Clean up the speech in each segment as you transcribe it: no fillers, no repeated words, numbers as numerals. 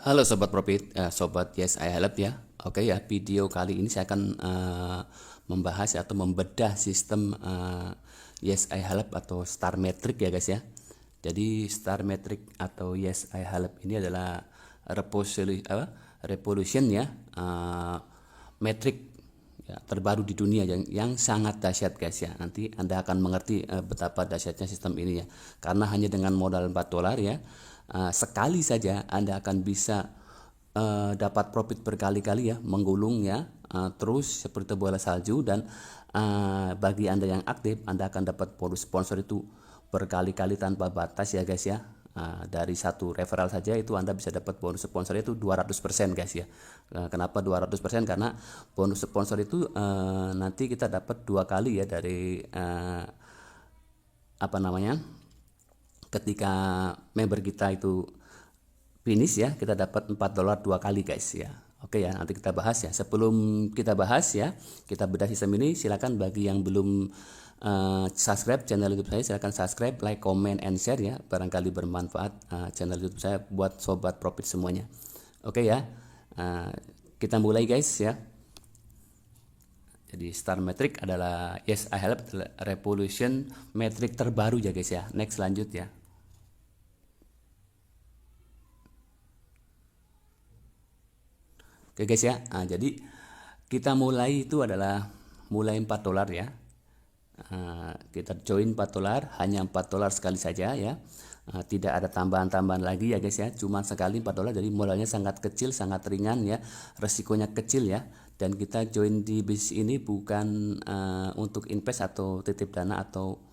Halo Sobat Profit, Sobat Yes I Help ya. Oke ya, video kali ini saya akan membahas atau membedah sistem Yes I Help atau Star Metric ya guys ya. Jadi Star Metric atau Yes I Help ini adalah revolution ya, metrik ya, terbaru di dunia yang sangat dahsyat guys ya. Nanti Anda akan mengerti betapa dahsyatnya sistem ini ya. Karena hanya dengan modal $4 ya, sekali saja Anda akan bisa dapat profit berkali-kali ya, menggulung ya, terus seperti bola salju. Dan bagi Anda yang aktif, Anda akan dapat bonus sponsor itu berkali-kali tanpa batas ya guys ya. Dari satu referral saja itu Anda bisa dapat bonus sponsor itu 200% guys ya. Kenapa 200%? Karena bonus sponsor itu nanti kita dapat 2 kali ya dari apa namanya, ketika member kita itu finish ya, kita dapat $4 2 kali guys ya. Oke ya, nanti kita bahas ya. Sebelum kita bahas ya, kita bedah sistem ini. Silakan bagi yang belum subscribe channel YouTube saya, silakan subscribe, like, comment, and share ya. Barangkali bermanfaat channel YouTube saya buat sobat profit semuanya. Oke ya, kita mulai guys ya. Jadi Star Metric adalah Yes I Help revolution metric terbaru ya guys ya. Next, lanjut ya. Oke guys ya, jadi kita mulai itu adalah mulai $4 ya. Kita join $4, hanya $4 sekali saja ya. Tidak ada tambahan-tambahan lagi ya guys ya, cuma sekali $4. Jadi modalnya sangat kecil, sangat ringan ya, resikonya kecil ya. Dan kita join di bisnis ini bukan untuk invest atau titip dana atau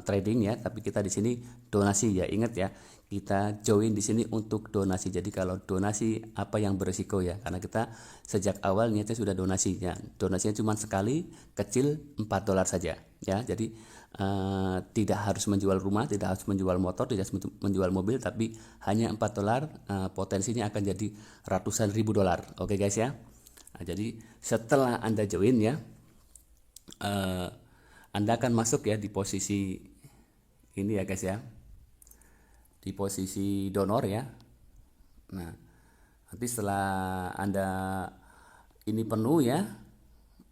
trading ya, tapi kita di sini donasi ya. Ingat ya, kita join di sini untuk donasi. Jadi kalau donasi apa yang berisiko ya, karena kita sejak awal niatnya sudah donasi ya. Donasinya cuma sekali, kecil, $4 saja ya. Jadi tidak harus menjual rumah, tidak harus menjual motor, tidak harus menjual mobil, tapi hanya $4, potensinya akan jadi ratusan ribu dolar. Oke guys ya. Jadi setelah Anda join ya, Anda akan masuk ya di posisi ini ya guys ya, di posisi donor ya. Nah, nanti setelah Anda ini penuh ya,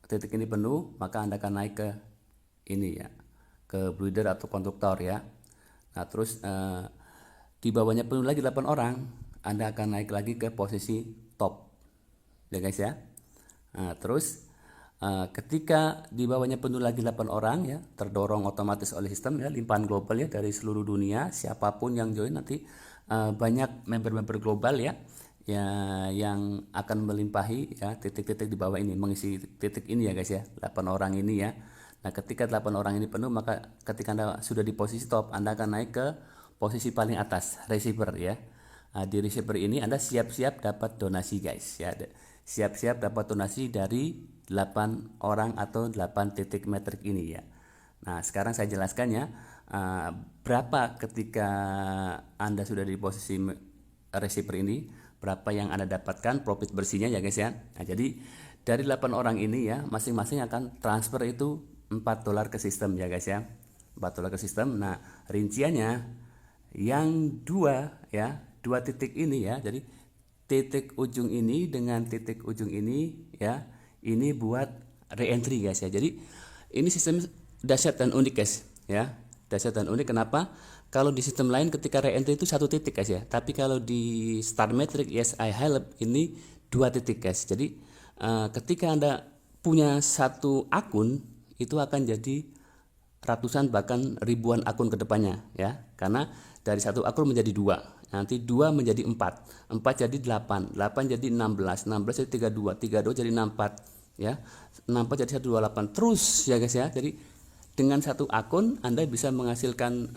titik ini penuh, maka Anda akan naik ke ini ya, ke breeder atau konduktor ya. Nah, terus di bawahnya penuh lagi 8 orang, Anda akan naik lagi ke posisi top ya guys ya. Nah, terus ketika di bawahnya penuh lagi 8 orang ya, terdorong otomatis oleh sistem ya, limpahan global ya dari seluruh dunia, siapapun yang join nanti banyak member-member global ya, ya yang akan melimpahi ya titik-titik di bawah ini, mengisi titik ini ya guys ya, 8 orang ini ya. Nah, ketika 8 orang ini penuh, maka ketika Anda sudah di posisi top, Anda akan naik ke posisi paling atas, receiver ya. Di receiver ini Anda siap-siap dapat donasi guys ya. Siap-siap dapat donasi dari 8 orang atau 8 titik metrik ini ya. Nah, sekarang saya jelaskan ya, berapa ketika Anda sudah di posisi receiver ini, berapa yang Anda dapatkan profit bersihnya ya guys ya. Nah, jadi dari 8 orang ini ya, masing-masing akan transfer itu $4 ke sistem ya guys ya. $4 ke sistem. Nah, rinciannya yang dua titik ini ya. Jadi titik ujung ini dengan titik ujung ini ya, ini buat re-entry guys ya. Jadi ini sistem dahsyat dan unik guys ya. Dahsyat dan unik kenapa? Kalau di sistem lain ketika re-entry itu satu titik guys ya, tapi kalau di Star Metric Yes I Help ini 2 titik guys. Jadi ketika Anda punya satu akun, itu akan jadi ratusan bahkan ribuan akun kedepannya ya, karena dari satu akun menjadi 2, nanti 2 menjadi 4, 4 jadi 8, 8 jadi 16, 16 jadi 32, 32 jadi 64 ya, 64 jadi 128 terus ya guys ya. Jadi dengan satu akun Anda bisa menghasilkan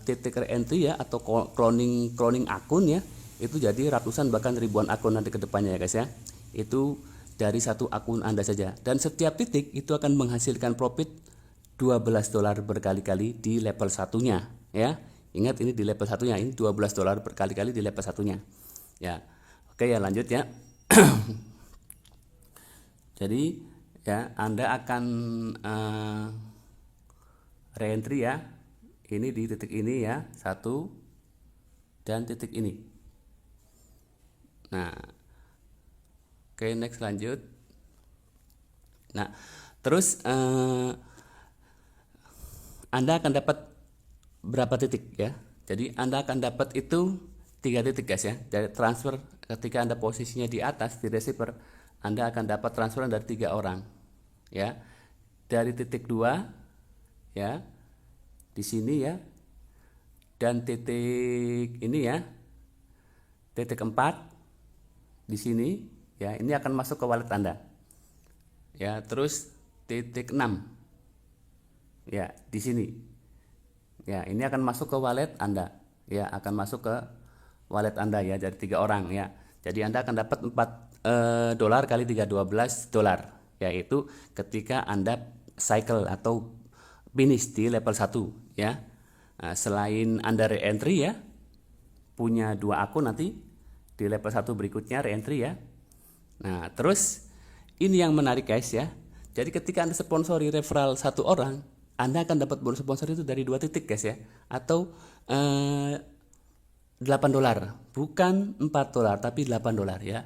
titik re-entry ya, atau cloning akun ya, itu jadi ratusan bahkan ribuan akun nanti kedepannya ya guys ya. Itu dari satu akun Anda saja, dan setiap titik itu akan menghasilkan profit $12 berkali-kali di level satunya ya. Ingat ini di level satunya, ini $12 berkali-kali di level satunya ya. Oke ya, lanjut ya. Jadi ya, Anda akan re-entry ya, ini di titik ini ya, satu, dan titik ini Nah, oke, next lanjut. Nah, terus Anda akan dapat berapa titik ya? Jadi Anda akan dapat itu 3 titik guys ya. Dari transfer ketika Anda posisinya di atas di receiver, Anda akan dapat transferan dari 3 orang ya. Dari titik 2 ya di sini ya, dan titik ini ya, titik 4 di sini ya, ini akan masuk ke wallet Anda ya. Terus titik 6 ya di sini ya, ini akan masuk ke wallet Anda ya, akan masuk ke wallet Anda ya, dari 3 orang ya. Jadi Anda akan dapat 4 dolar kali 3, 12 dolar, yaitu ketika Anda cycle atau finish di level 1 ya. Nah, selain Anda re-entry ya, punya 2 akun nanti di level 1 berikutnya re-entry ya. Nah, terus ini yang menarik guys ya. Jadi ketika Anda sponsori referral 1 orang, Anda akan dapat bonus sponsor itu dari 2 titik guys ya, atau 8 dolar, bukan 4 dolar tapi 8 dolar ya.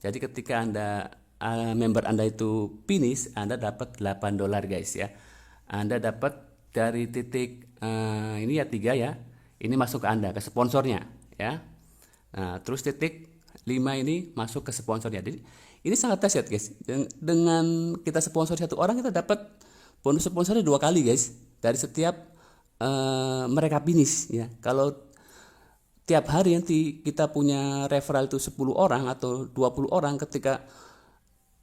Jadi ketika Anda member Anda itu finish, Anda dapat 8 dolar guys ya. Anda dapat dari titik ini ya 3 ya. Ini masuk ke Anda, ke sponsornya ya. Nah, terus titik 5 ini masuk ke sponsornya. Jadi ini sangat dahsyat guys. Dengan kita sponsor 1 orang, kita dapat bonus sponsornya 2 kali guys, dari setiap mereka finish ya. Kalau tiap hari nanti kita punya referral itu 10 orang atau 20 orang, ketika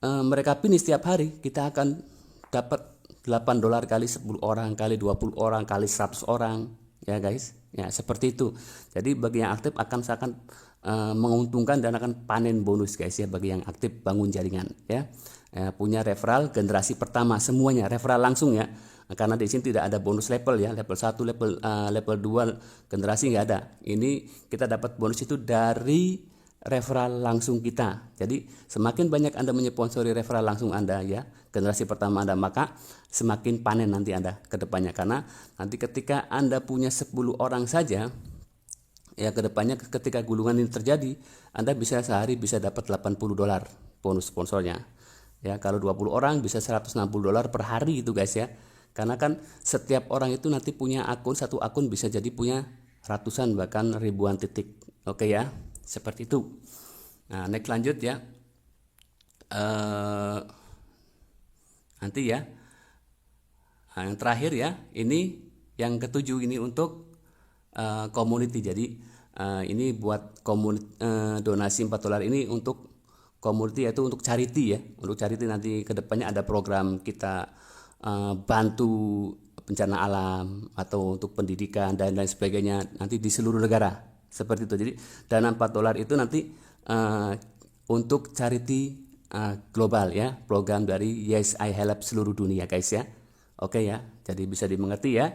mereka finish tiap hari, kita akan dapat 8 dolar kali 10 orang kali 20 orang kali 100 orang ya guys ya, seperti itu. Jadi bagi yang aktif akan seakan menguntungkan dan akan panen bonus guys ya, bagi yang aktif bangun jaringan ya. Punya referral generasi pertama semuanya referral langsung ya, karena di sini tidak ada bonus level ya, level 1 level 2 generasi nggak ada. Ini kita dapat bonus itu dari referral langsung kita. Jadi semakin banyak Anda menyponsori referral langsung Anda ya, generasi pertama Anda, maka semakin panen nanti Anda ke depannya. Karena nanti ketika Anda punya 10 orang saja ya, ke depannya ketika gulungan ini terjadi, Anda bisa sehari bisa dapat 80 dolar bonus sponsornya. Ya, kalau 20 orang bisa 160 dolar per hari itu guys ya. Karena kan setiap orang itu nanti punya akun, satu akun bisa jadi punya ratusan bahkan ribuan titik. Oke ya, seperti itu. Nah, next lanjut ya. Nanti ya. Nah, yang terakhir ya, ini yang ke-7 ini untuk community. Jadi ini buat donasi 4 dolar ini untuk community, yaitu untuk charity ya. Untuk charity nanti kedepannya ada program kita bantu bencana alam atau untuk pendidikan dan lain sebagainya nanti di seluruh negara seperti itu. Jadi dana 4 dolar itu nanti untuk charity global ya, program dari Yes I Help seluruh dunia guys ya. Oke ya, jadi bisa dimengerti ya.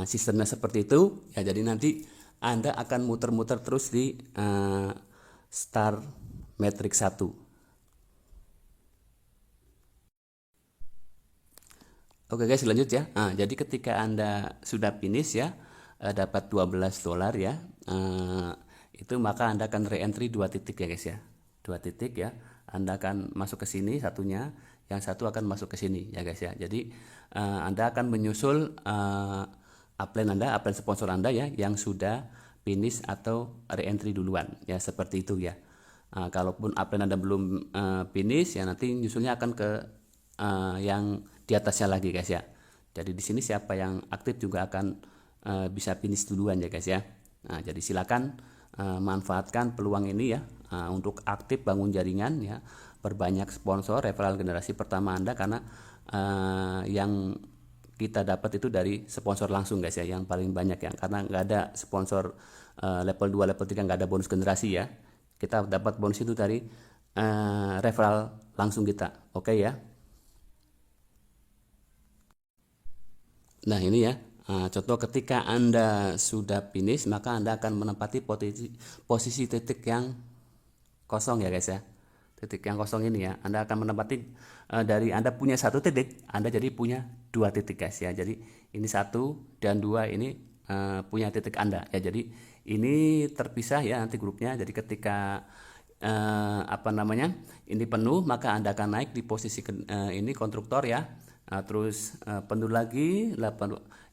Sistemnya seperti itu ya. Jadi nanti Anda akan muter-muter terus di Star Matrix 1. Oke guys, lanjut ya. Jadi ketika Anda sudah finish ya, dapat 12 dolar ya, itu maka Anda akan re-entry 2 titik ya guys ya. 2 titik ya. Anda akan masuk ke sini satunya, yang satu akan masuk ke sini ya guys ya. Jadi Anda akan menyusul upline Anda, upline sponsor Anda ya, yang sudah finish atau re-entry duluan ya, seperti itu ya. Kalaupun upline Anda belum finish ya, nanti nyusulnya akan ke yang di atasnya lagi guys ya. Jadi di sini siapa yang aktif juga akan bisa finish duluan ya guys ya. Nah, jadi silakan manfaatkan peluang ini ya, untuk aktif bangun jaringan ya, perbanyak sponsor referral generasi pertama Anda, karena yang kita dapat itu dari sponsor langsung guys ya, yang paling banyak ya, karena nggak ada sponsor level 2 level 3 nggak ada bonus generasi ya. Kita dapat bonus itu dari referral langsung kita. Oke ya. Nah ini ya, contoh ketika Anda sudah finish, maka Anda akan menempati posisi titik yang kosong ya guys ya. Titik yang kosong ini ya, Anda akan menempati dari Anda punya 1 titik, Anda jadi punya 2 titik guys ya. Jadi ini 1 dan 2 ini punya titik Anda ya. Jadi ini terpisah ya nanti grupnya. Jadi ketika ini penuh, maka Anda akan naik di posisi ini konstruktor ya. Terus penuh lagi,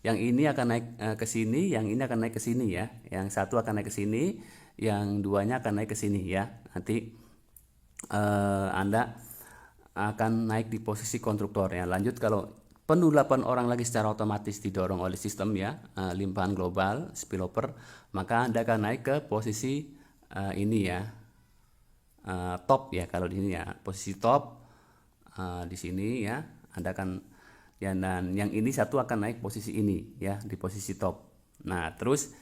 yang ini akan naik ke sini, yang ini akan naik ke sini ya. Yang satu akan naik ke sini, yang duanya akan naik ke sini ya. Nanti Anda akan naik di posisi konstruktor ya. Lanjut, kalau penuh 8 orang lagi secara otomatis didorong oleh sistem ya, limpahan global spillover, maka Anda akan naik ke posisi ini ya, top ya. Kalau di sini ya posisi top, di sini ya Anda akan ya, dan yang ini satu akan naik posisi ini ya, di posisi top. Nah terus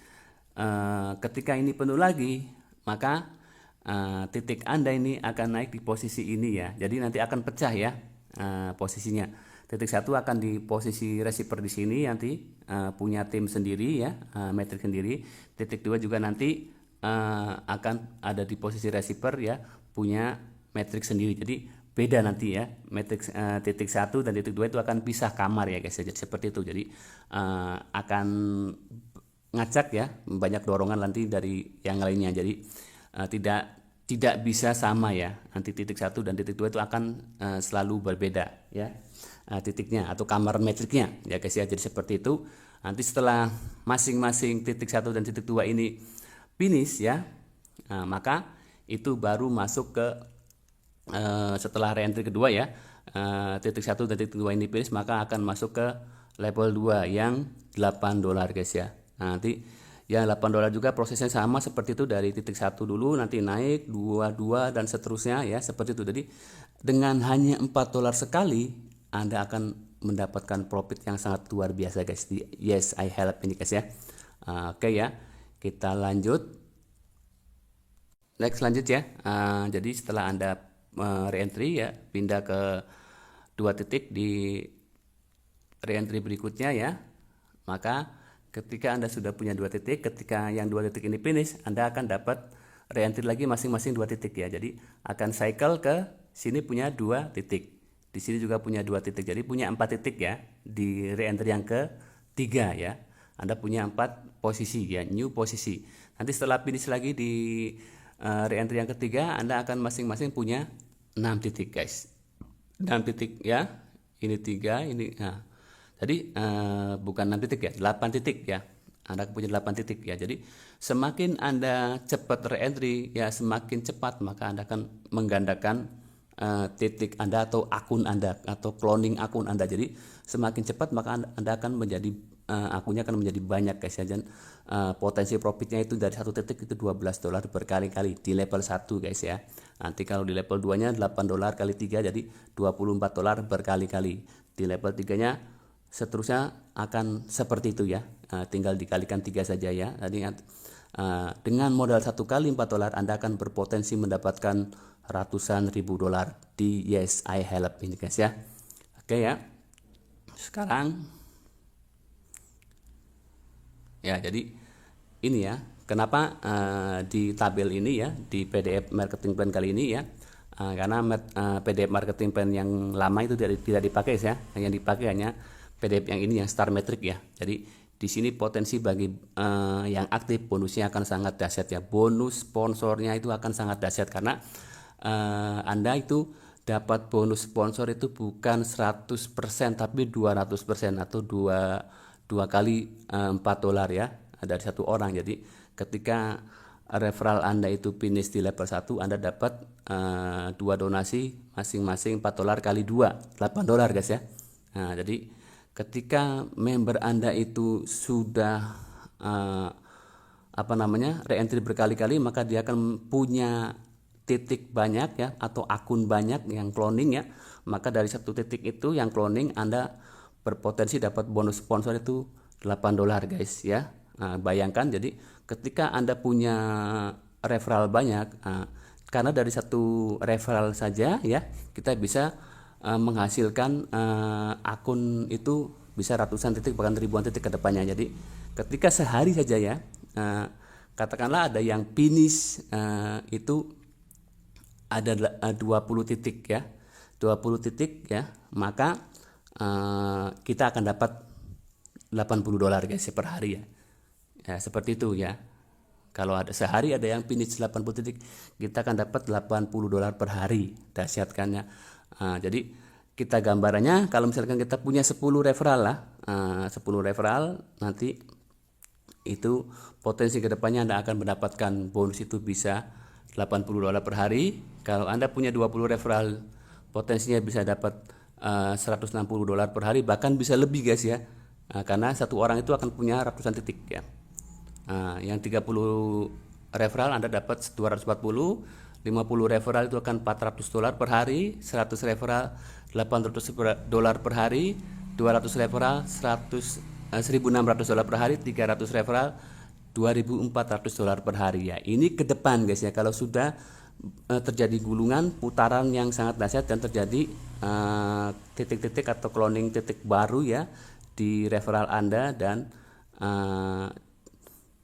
ketika ini penuh lagi, maka titik Anda ini akan naik di posisi ini ya. Jadi nanti akan pecah ya posisinya. Titik satu akan di posisi receiver di sini, nanti punya tim sendiri ya, metrik sendiri. Titik dua juga nanti akan ada di posisi receiver ya, punya metrik sendiri. Jadi beda nanti ya, metrik titik satu dan titik dua itu akan pisah kamar ya guys. Jadi seperti itu. Jadi akan ngacak ya, banyak dorongan nanti dari yang lainnya. Jadi tidak bisa sama ya. Nanti titik satu dan titik dua itu akan selalu berbeda ya, titiknya atau kamar metriknya ya guys ya. Jadi seperti itu. Nanti setelah masing-masing titik satu dan titik dua ini finish ya, maka itu baru masuk ke setelah reentry kedua ya, titik satu dan titik dua ini finish, maka akan masuk ke level 2 yang $8 guys ya. Nanti ya $8 juga prosesnya sama seperti itu, dari titik satu dulu nanti naik 2 dan seterusnya ya, seperti itu. Jadi dengan hanya $4 sekali Anda akan mendapatkan profit yang sangat luar biasa guys di Yes I Help ini guys ya. Oke ya, kita lanjut. Next, lanjut ya. Jadi setelah Anda reentry ya, pindah ke 2 titik di reentry berikutnya ya, maka ketika Anda sudah punya 2 titik, ketika yang 2 titik ini finish, Anda akan dapat reentry lagi masing-masing 2 titik ya. Jadi akan cycle ke sini punya 2 titik. Di sini juga punya 2 titik. Jadi punya 4 titik ya di reentry yang ketiga ya. Anda punya 4 posisi ya, new posisi. Nanti setelah finish lagi di reentry yang ketiga, Anda akan masing-masing punya 6 titik guys. 6 titik ya. Ini 3, ini nah. Jadi bukan 6 titik ya, 8 titik ya. Anda punya 8 titik ya. Jadi semakin Anda cepat reentry ya, semakin cepat maka Anda akan menggandakan titik Anda atau akun Anda atau cloning akun Anda. Jadi semakin cepat maka Anda akan menjadi akunnya akan menjadi banyak guys ya. Dan potensi profitnya itu dari satu titik itu $12 berkali-kali di level 1 guys ya. Nanti kalau di level 2 nya $8 kali 3 jadi $24 berkali-kali. Di level 3 nya seterusnya akan seperti itu ya, tinggal dikalikan 3 saja ya. Jadi dengan modal 1 kali $4 Anda akan berpotensi mendapatkan ratusan ribu dolar di Yes I Help ini guys ya. Oke ya, sekarang ya, jadi ini ya kenapa di tabel ini ya, di PDF marketing plan kali ini ya, karena PDF marketing plan yang lama itu tidak dipakai ya, yang dipakai hanya PDF yang ini yang Star Metric ya. Jadi di sini potensi bagi yang aktif bonusnya akan sangat dahsyat ya. Bonus sponsornya itu akan sangat dahsyat karena Anda itu dapat bonus sponsor itu bukan 100% tapi 200% atau dua kali $4 ya dari satu orang. Jadi ketika referral Anda itu finish di level 1, Anda dapat 2 donasi masing-masing $4 kali 2 $8 guys ya. Nah, jadi ketika member Anda itu sudah reentry berkali-kali, maka dia akan punya titik banyak ya atau akun banyak yang cloning ya. Maka dari satu titik itu yang cloning Anda berpotensi dapat bonus sponsor itu $8 guys ya. Bayangkan, jadi ketika Anda punya referral banyak, karena dari satu referral saja ya kita bisa menghasilkan akun itu bisa ratusan titik bahkan ribuan titik ke depannya. Jadi ketika sehari saja ya, katakanlah ada yang finish itu ada 20 titik ya, 20 titik ya, maka kita akan dapat $80 guys per hari ya. Ya seperti itu ya. Kalau ada sehari ada yang finish 80 titik, kita akan dapat $80 per hari. Dahsyat kan ya. Jadi kita gambarannya kalau misalkan kita punya 10 referral lah, 10 referral nanti itu potensi kedepannya Anda akan mendapatkan bonus itu bisa $80 per hari. Kalau Anda punya 20 referral, potensinya bisa dapat $160 per hari, bahkan bisa lebih guys ya. Karena satu orang itu akan punya ratusan titik ya. Yang 30 referral Anda dapat 240, 50 referral itu akan $400 per hari, 100 referral $800 per hari, 200 referral $1.600 per hari, 300 referral $2.400 per hari ya. Ini ke depan guys ya, kalau sudah terjadi gulungan putaran yang sangat dahsyat dan terjadi titik-titik atau cloning titik baru ya di referral Anda dan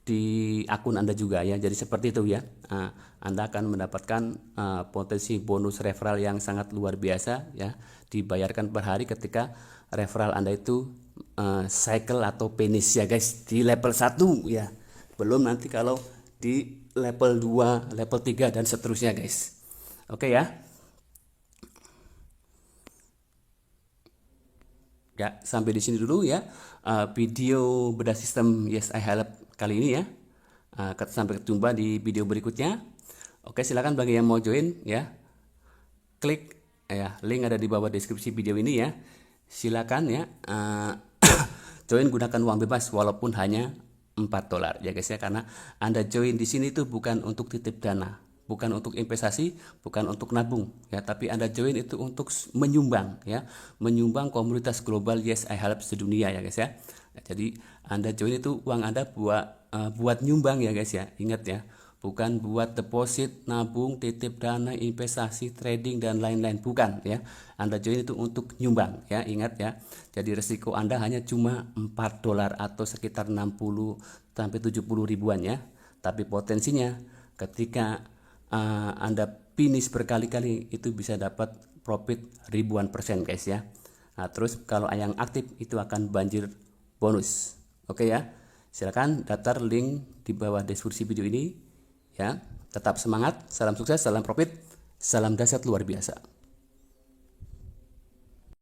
di akun Anda juga ya. Jadi seperti itu ya. Anda akan mendapatkan potensi bonus referral yang sangat luar biasa ya, dibayarkan per hari ketika referral Anda itu cycle atau finish ya guys di level 1 ya. Belum nanti kalau di level 2, level 3 dan seterusnya guys. Oke ya. Ya, sampai di sini dulu ya video bedah sistem Yes I Help kali ini ya. Sampai jumpa di video berikutnya. Oke, silakan bagi yang mau join ya, klik ya link ada di bawah deskripsi video ini ya. Silakan ya join gunakan uang bebas walaupun hanya $4 ya guys ya, karena Anda join di sini itu bukan untuk titip dana, bukan untuk investasi, bukan untuk nabung ya, tapi Anda join itu untuk menyumbang ya, menyumbang komunitas global Yes I Help sedunia ya guys ya. Jadi Anda join itu uang Anda buat nyumbang ya guys ya. Ingat ya, bukan buat deposit, nabung, titip dana, investasi, trading dan lain-lain, bukan ya. Anda join itu untuk nyumbang ya, ingat ya. Jadi resiko Anda hanya cuma $4 atau sekitar 60 sampai 70 ribuan ya. Tapi potensinya ketika Anda finish berkali-kali itu bisa dapat profit ribuan persen guys ya. Nah, terus kalau yang aktif itu akan banjir bonus. Oke ya. Silakan daftar link di bawah deskripsi video ini ya. Tetap semangat, salam sukses, salam profit, salam dahsyat luar biasa.